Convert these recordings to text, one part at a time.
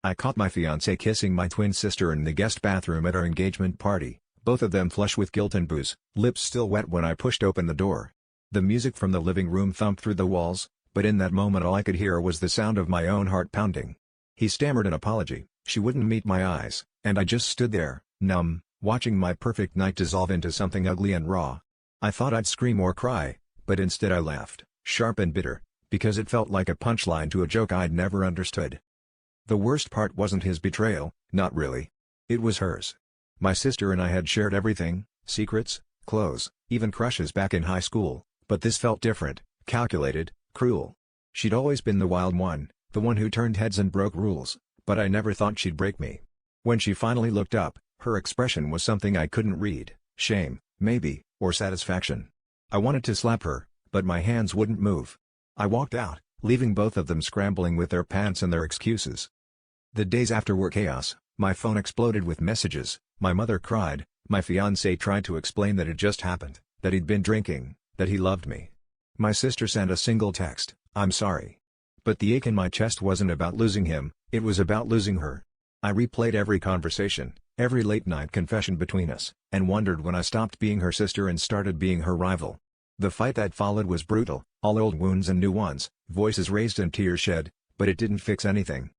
I caught my fiancé kissing my twin sister in the guest bathroom at our engagement party, both of them flush with guilt and booze, lips still wet when I pushed open the door. The music from the living room thumped through the walls, but in that moment all I could hear was the sound of my own heart pounding. He stammered an apology, she wouldn't meet my eyes, and I just stood there, numb, watching my perfect night dissolve into something ugly and raw. I thought I'd scream or cry, but instead I laughed, sharp and bitter, because it felt like a punchline to a joke I'd never understood. The worst part wasn't his betrayal, not really. It was hers. My sister and I had shared everything, secrets, clothes, even crushes back in high school, but this felt different, calculated, cruel. She'd always been the wild one, the one who turned heads and broke rules, but I never thought she'd break me. When she finally looked up, her expression was something I couldn't read, shame, maybe, or satisfaction. I wanted to slap her, but my hands wouldn't move. I walked out, leaving both of them scrambling with their pants and their excuses. The days after were chaos. My phone exploded with messages, my mother cried, my fiancé tried to explain that it just happened, that he'd been drinking, that he loved me. My sister sent a single text, "I'm sorry." But the ache in my chest wasn't about losing him, it was about losing her. I replayed every conversation, every late-night confession between us, and wondered when I stopped being her sister and started being her rival. The fight that followed was brutal, all old wounds and new ones, voices raised and tears shed, but it didn't fix anything.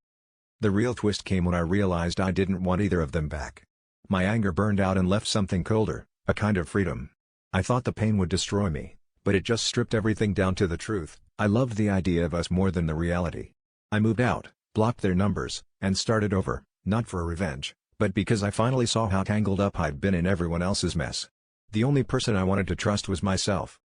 The real twist came when I realized I didn't want either of them back. My anger burned out and left something colder, a kind of freedom. I thought the pain would destroy me, but it just stripped everything down to the truth. I loved the idea of us more than the reality. I moved out, blocked their numbers, and started over, not for revenge, but because I finally saw how tangled up I'd been in everyone else's mess. The only person I wanted to trust was myself.